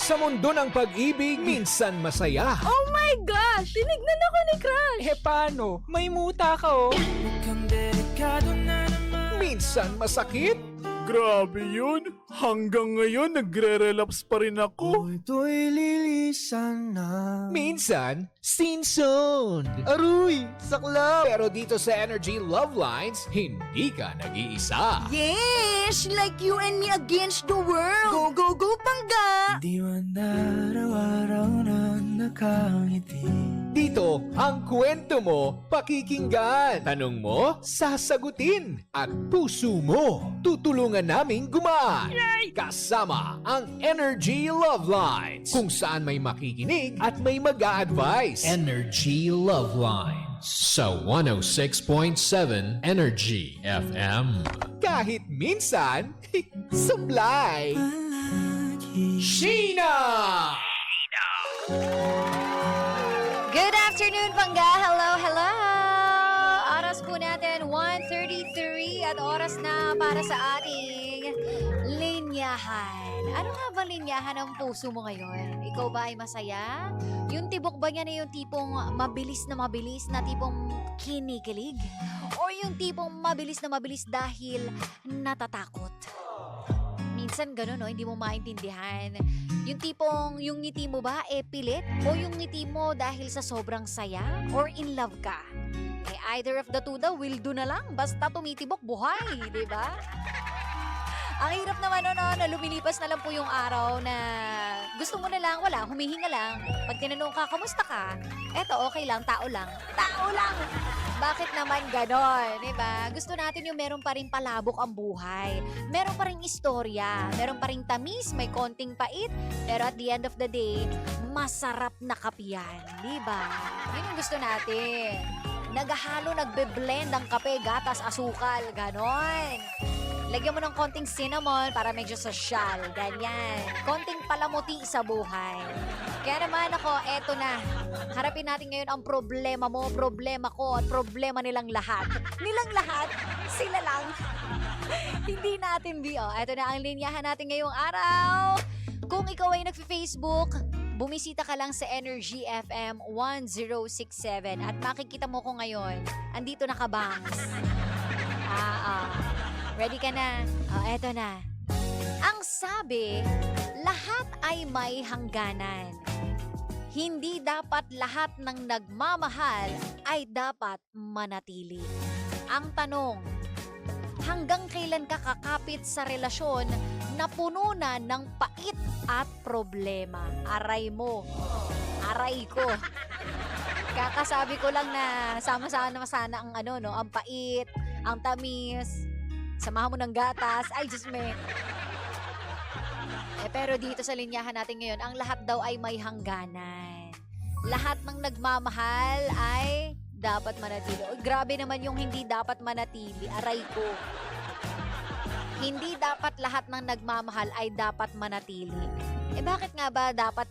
Sa mundo ng pag-ibig, minsan masaya. Oh my gosh! Tinignan ako ni Crush! paano? May muta ka oh. Minsan masakit. Grabe yun. Hanggang ngayon, nagre-relapse pa rin ako. Ito'y lilisan na. Minsan, scene zone. Aruy! Saklap! Pero dito sa Energy Love Lines, hindi ka nag-iisa. Yes! Like you and me against the world! Go, go, go, Pangga! Di man araw-araw na nakangiti. Dito, ang kwento mo, pakikinggan. Tanong mo, sasagutin. At puso mo, tutulungan naming gumaan. Kasama ang Energy Love Lines, kung saan may makikinig at may mag-a-advise. Energy Love Lines sa 106.7 Energy FM. Kahit minsan, supply. Sheena! Good afternoon, Pangga! Hello, hello! Oras po natin, 1:33 at oras na para sa ating linyahan. Ano nga ba linyahan ng puso mo ngayon? Ikaw ba ay masaya? Yung tibok ba niya na yung tipong mabilis na tipong kinikilig? O yung tipong mabilis dahil natatakot? Minsan gano'n, no? Hindi mo maintindihan. Yung tipong, yung ngiti mo ba, pilit? O yung ngiti mo dahil sa sobrang saya? Or in love ka? Either of the two daw, will do na lang. Basta tumitibok, buhay, di ba? Ang hirap naman, na lumilipas na lang po yung araw na gusto mo na lang, wala, humihinga lang. Pag tinanong ka, kamusta ka? Eto, okay lang, tao lang. Tao lang! Bakit naman ganon, diba? Gusto natin yung meron pa rin palabok ang buhay. Meron pa rin istorya. Meron pa rin tamis, may konting pait. Pero at the end of the day, masarap na kapiyan. Diba? Yun yung gusto natin. Naghahalo, nagbe-blend ang kape, gatas, asukal. Ganon. Lagyan mo ng konting cinnamon para medyo sosyal. Ganyan. Konting palamuti sa buhay. Kaya naman ako, eto na. Harapin natin ngayon ang problema mo, problema ko, at problema nilang lahat. Nilang lahat? Sila lang. Hindi natin Eto na ang linyahan natin ngayong araw. Kung ikaw ay nagfi-Facebook, bumisita ka lang sa Energy FM 1067 at makikita mo ko ngayon. Andito na ka, Bangs. Ready ka na? Eto na. Ang sabi, lahat ay may hangganan. Hindi dapat lahat ng nagmamahal ay dapat manatili. Ang tanong, hanggang kailan ka kakapit sa relasyon na puno na ng pait at problema? Aray mo. Aray ko. Kakasabi ko lang na sama-sama sana ang ang pait, ang tamis. Samahan mo ng gatas. Ay, Diyos me. Pero dito sa linyahan natin ngayon, ang lahat daw ay may hangganan. Lahat ng nagmamahal ay dapat manatili. Grabe naman yung hindi dapat manatili. Aray ko. Hindi dapat lahat ng nagmamahal ay dapat manatili. Bakit nga ba dapat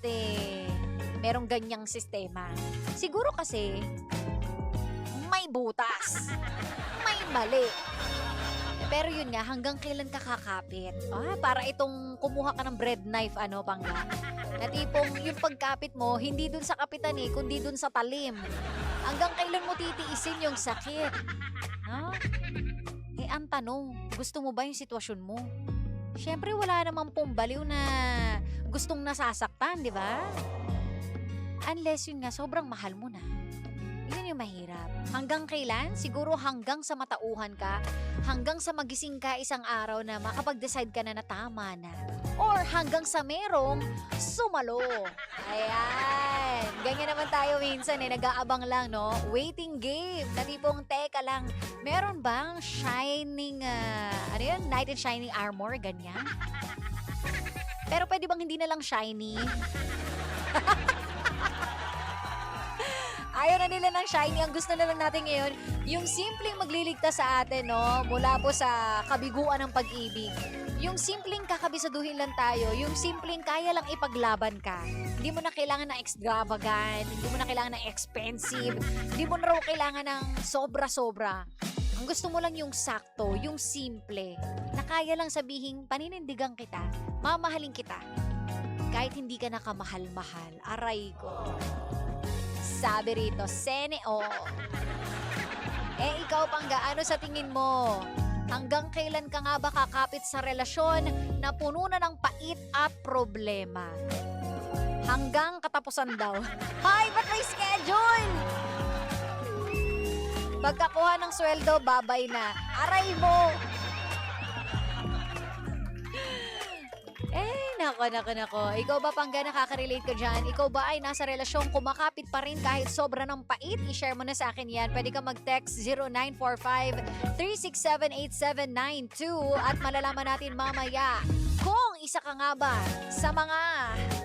merong ganyang sistema? Siguro kasi may butas. May mali. Pero yun nga, hanggang kailan ka kakapit? Para itong kumuha ka ng bread knife, Pangga. Na tipong yung pagkapit mo, hindi dun sa kapitan kundi dun sa talim. Hanggang kailan mo titiisin yung sakit? Ang tanong, gusto mo ba yung sitwasyon mo? Siyempre, wala namang pong baliw na gustong nasasaktan, di ba? Unless yun nga, sobrang mahal mo na. Yun yung mahirap. Hanggang kailan? Siguro hanggang sa matauhan ka, hanggang sa magising ka isang araw na makapag-decide ka na na tama na. Or hanggang sa merong sumalo. Ayan. Ganyan naman tayo minsan nag-aabang lang, no? Waiting game. Na tipong, teka lang, meron bang shining, knight in shining armor? Ganyan. Pero pwede bang hindi na lang shiny? Ayaw na nila ng shiny. Ang gusto na lang natin ngayon, yung simpleng magliligtas sa atin, no? Mula po sa kabiguan ng pag-ibig. Yung simpleng kakabisaduhin lang tayo. Yung simpleng kaya lang ipaglaban ka. Hindi mo na kailangan ng extravagant. Hindi mo na kailangan ng expensive. Hindi mo na raw kailangan ng sobra-sobra. Ang gusto mo lang yung sakto, yung simple. Na kaya lang sabihin, paninindigan kita. Mamahalin kita. kahit hindi ka nakamahal-mahal. Aray ko. Sabi rito, Seneo. Ikaw Pangga, ano sa tingin mo? Hanggang kailan ka nga ba kakapit sa relasyon na puno na ng pait at problema? Hanggang katapusan daw. Hay, ba't may schedule? Pagkakuha ng sweldo, babay na. Aray mo! Nako. Ikaw ba Pangga, nakaka-relate ka dyan? Ikaw ba ay nasa relasyon kumakapit pa rin kahit sobra ng pait? I-share mo na sa akin yan. Pwede ka mag-text 0945-367-8792 at malalaman natin mamaya kung isa ka nga ba sa mga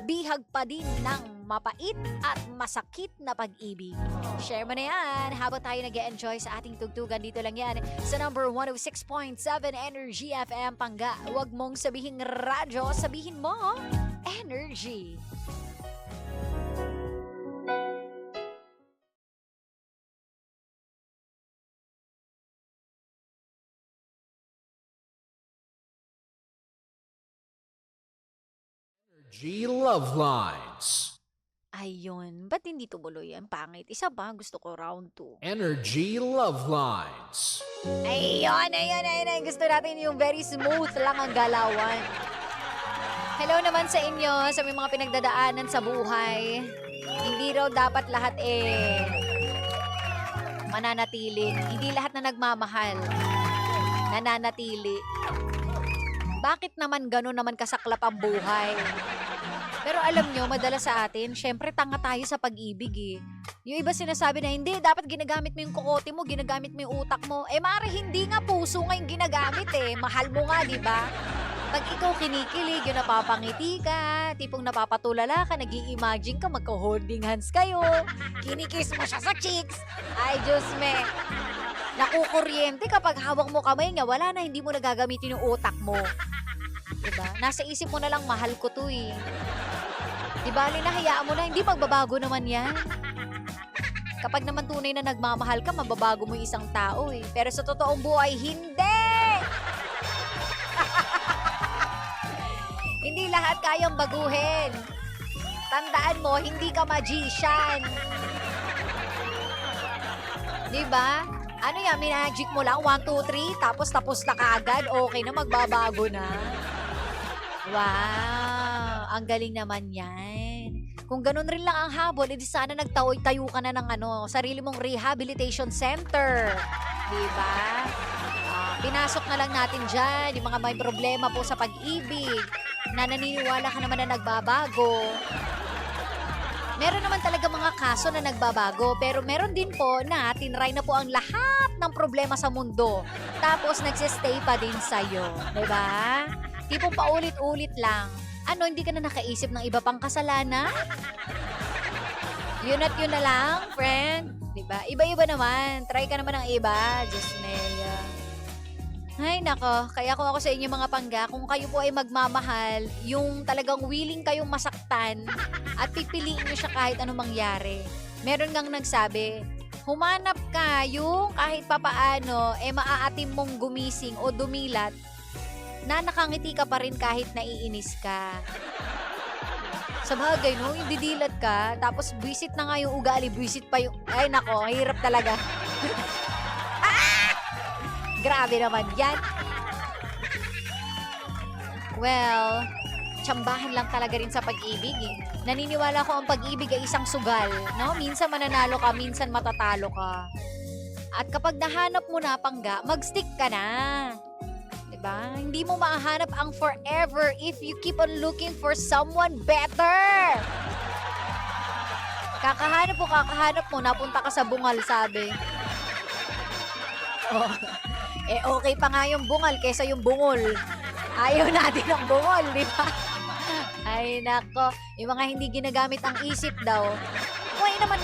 bihag pa din ng mapait at masakit na pag-ibig. Share mo na yan habang tayo nag-e-enjoy sa ating tugtugan. Dito lang yan sa number 106.7 Energy FM Pangga. Huwag mong sabihin radyo, sabihin mo Energy. G Love Lines. Ayun, ba't hindi tumuloy? Ang pangit. Isa ba? Gusto ko round 2. Energy Love Lines. Ayun. Gusto natin yung very smooth lang ang galawan. Hello naman sa inyo, sa may mga pinagdadaanan sa buhay. Hindi raw dapat lahat mananatili. Hindi lahat na nagmamahal nananatili. Bakit naman gano'n naman kasaklap ang buhay? Pero alam nyo, madalas sa atin, syempre tanga tayo sa pag-ibig eh. Yung iba sinasabi na hindi, dapat ginagamit mo yung kokote mo, ginagamit mo yung utak mo. Mare, hindi nga, puso nga yung ginagamit eh. Mahal mo nga, di ba? Pag ikaw kinikilig, yung napapangiti ka, tipong napapatulala ka, nag-i-imagine ka, magka-holding hands kayo, kinikiss mo siya sa cheeks. Ay, Diyos me. Nakukuryente kapag hawak mo kamay niya, wala na, hindi mo nagagamitin yung utak mo. Diba? Nasa isip mo na lang, mahal ko to eh. Diba, hayaan mo na, hindi magbabago naman yan. Kapag naman tunay na nagmamahal ka, mababago mo yung isang tao eh. Pero sa totoong buhay, hindi! Hindi lahat kayang baguhin. Tandaan mo, hindi ka magician. Diba? Ano yan, magic mo lang, 1, 2, 3, tapos na kaagad, okay na, magbabago na. Wow, ang galing naman yan. Kung ganun rin lang ang habol, edi sana tayo ka na ng sarili mong rehabilitation center. Diba? Pinasok na lang natin dyan, yung mga may problema po sa pag-ibig, na naniniwala ka naman na nagbabago. Meron naman talaga mga kaso na nagbabago, pero meron din po na tinry na po ang lahat ng problema sa mundo. Tapos nagsistay pa din sa'yo. Diba? Tipong paulit-ulit lang. Hindi ka na nakaisip ng iba pang kasalanan? Yun at yun na lang, friend. Diba? Iba-iba naman. Try ka naman ng iba. Diyos Maya. Ay, nako. Kaya kung ako sa inyo mga Pangga, kung kayo po ay magmamahal, yung talagang willing kayong masaktan at pipiliin nyo siya kahit anong mangyari. Meron ngang nagsabi, humanap ka yung kahit papaano, maaatim mong gumising o dumilat na nakangiti ka pa rin kahit naiinis ka. Sa bagay, no? Yung didilat ka, tapos visit na nga yung ugali, visit pa yung... Ay, nako, hirap talaga. Grabe naman yan. Well, tsambahan lang talaga rin sa pag-ibig eh. Naniniwala ko ang pag-ibig ay isang sugal, no? Minsan mananalo ka, minsan matatalo ka. At kapag nahanap mo na Pangga, mag-stick ka na. Diba? Hindi mo mahanap ang forever if you keep on looking for someone better. Kakahanap mo, napunta ka sa bungal, sabi. Oh. Okay pa nga yung bungal kaysa yung bungol. Ayaw natin ang bungol, di ba? Ay, nako. Yung mga hindi ginagamit ang isip daw. May naman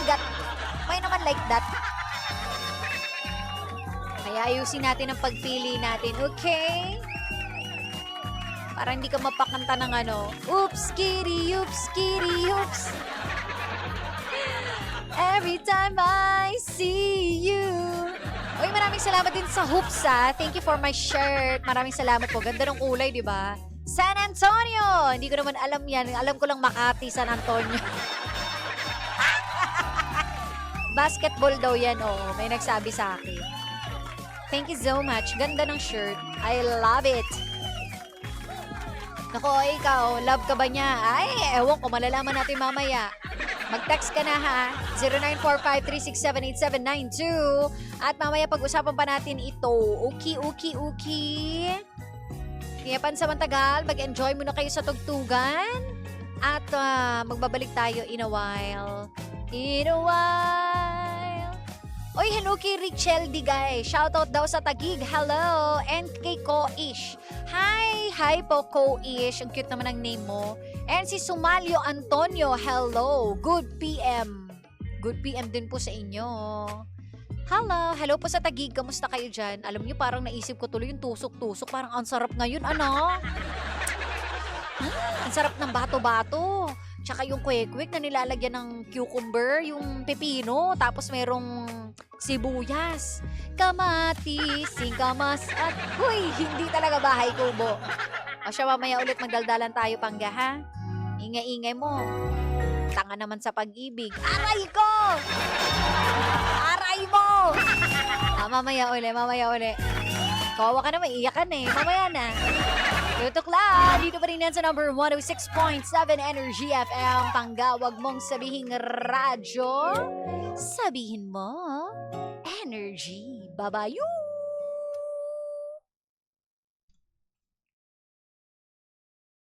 like that. Kaya ayusin natin ang pagpili natin, okay? Para hindi ka mapakanta ng oops, kitty, oops, kitty, oops. Every time I see you. Uy, maraming salamat din sa hoops, ah. Thank you for my shirt. Maraming salamat po. Ganda ng kulay, di ba? San Antonio! Hindi ko naman alam yan. Alam ko lang Makati, San Antonio. Basketball daw yan, oo. May nagsabi sa akin. Thank you so much. Ganda ng shirt. I love it. Nako, ikaw, love ka ba niya? Ay, ewan ko, malalaman natin mamaya. Mag-text ka na ha, 0945-367-8792. At mamaya pag-usapan pa natin ito. Uki. Kaya pansamantagal, mag-enjoy muna kayo sa tugtugan. At magbabalik tayo in a while. Oy, hello kay Richelle Digay. Shoutout daw sa Tagig. Hello. And kay Ko-ish. Hi po Ko-ish. Ang cute naman ang name mo. And si Sumalio Antonio. Hello. Good PM. Good PM din po sa inyo. Hello po sa Tagig. Kamusta kayo dyan? Alam niyo, parang naisip ko tuloy yung tusok-tusok. Parang ang sarap ngayon, ano? Ang sarap ng bato-bato. Tsaka yung kwek-kwek na nilalagyan ng cucumber, yung pepino, tapos merong sibuyas, kamatis, singkamas, at huy, hindi talaga bahay kubo. O siya, mamaya ulit magdaldalan tayo, Pangga, ha? Ingay-ingay mo. Tanga naman sa pag-ibig. Aray ko! Aray mo! Mamaya uli. Kawawa ka naman, iyakan eh. Mamaya na. Tutukla! Dito pa rin yan sa number 106.7 Energy FM. Pangga, wag mong sabihing radyo. Sabihin mo, Energy. Babayu!